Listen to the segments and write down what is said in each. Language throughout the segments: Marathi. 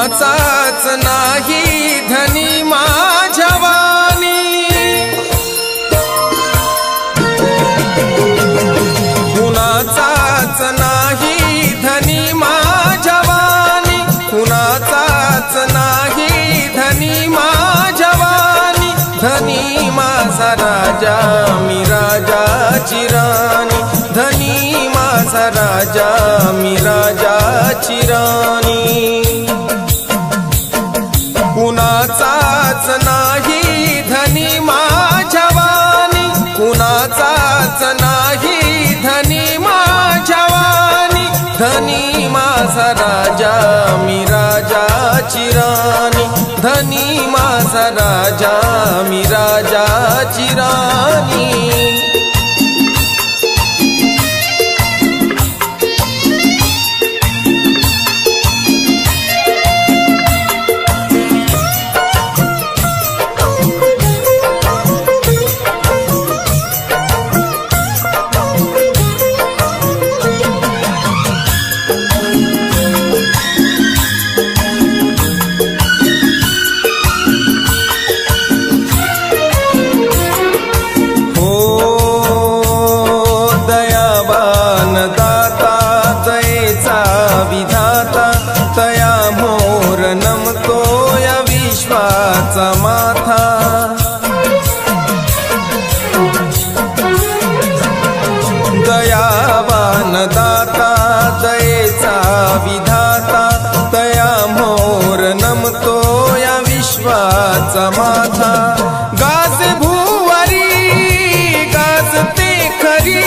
कुणाचाच नाही धनी माझ्या वाणी, कुणाचाच नाही धनी माझ्या वाणी, कुणाचाच नाही धनी माझ्या वाणी। धनी माझा राजा मी राजाची राणी, धनी माझा राजा मी राजाची राणी। कुणाचाच नाही धनी माझ्या वाणी, कुणाचाच नाही धनी माझ्या वाणी। धनी माझा राजा मी राजाची राणी, धनी माझा राजा मी राजाची राणी। विधाता तया मोर नमतो या विश्वाचा माथा। दयावान दाता दयेचा विधाता तया मोर नमतो या विश्वाचा माथा। गाजे भुवरी गाजते खरी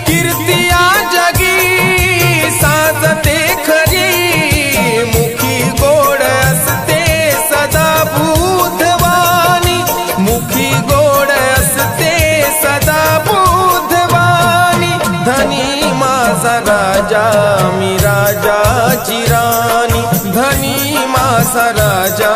कीर्तिया जगी साजते खरी, मुखी गोड असते सदा बुद्धवाणी, मुखी गोड असते सदा बुद्धवाणी। धनी माझा राजा मी राजाची राणी, धनी माझा राजा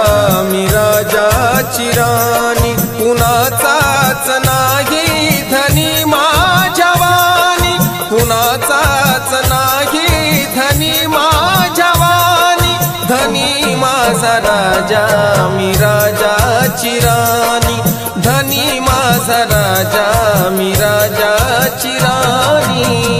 मी राजाची राणी। कुणाचाच नाही धनी माझ्या वाणी, कुणाचाच नाही धनी माझ्या वाणी। धनी माझा राजा मी राजाची राणी, धनी माझा राजा मी राजाची राणी।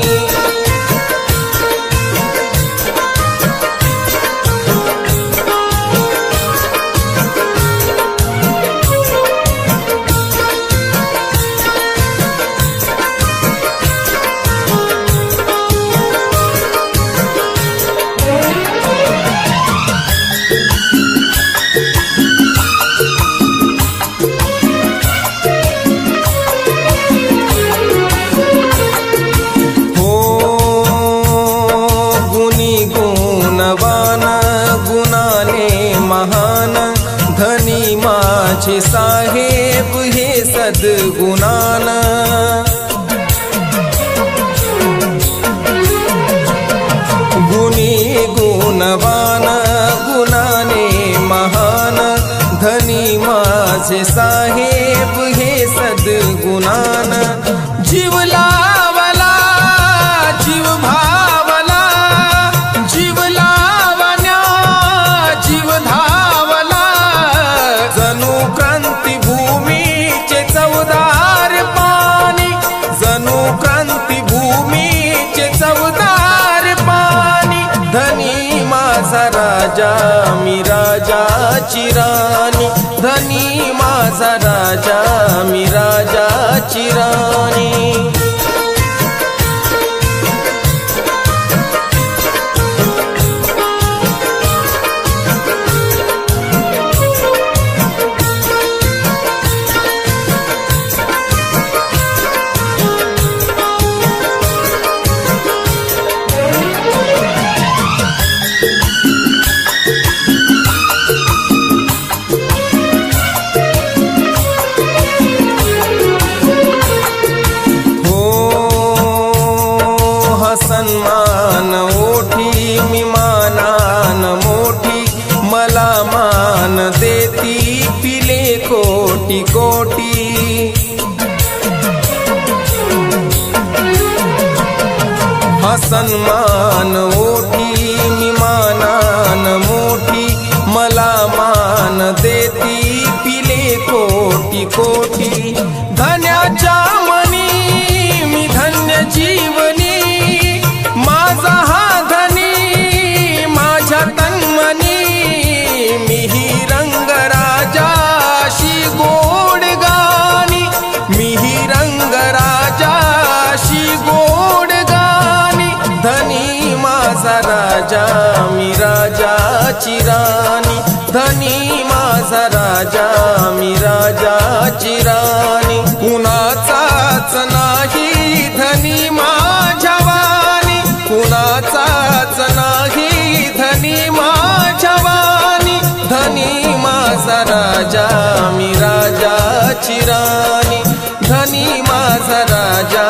गुणाने महान धनी माझे साहेब हे सद्गुणान। गुणी गुणवान गुणाने महान धनी माझे साहेब हे सद्गुणान। जीव लावला जीव भावला, जीव लावण्या जीव धावला, जणू क्रांतिभूमीचे चवदार पाणी, जणू क्रांतिभूमीचे चवदार पाणी। धनी माझा राजा मी राजाची राणी, धनी माझा राजा मी राजाची राणी। सन्मान ओठी मी मानान मोठी, मला मान देती पिले कोटी कोटी। हा सन्मान ओठी मी मानान मोठी, कोटी कोटी धन्याच्या मनी मी धन्य जीवनी माझा हा धनी माझ्या तन्मनी मिही रंगराजाशी गोड गाणी मिही रंगराजाशी गोड गाणी धनी माझा राजा मी राजाची राणी धनी माझा राजा मी राजाची राणी कुणाचाच नाही धनी माझ्या वाणी कुणाचाच नाही धनी माझ्या वाणी धनी माझा राजा मी राजाची राणी धनी माझा राजा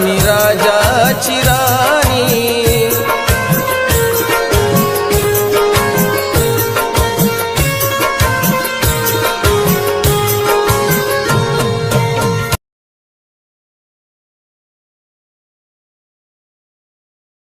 मी राजाची राणी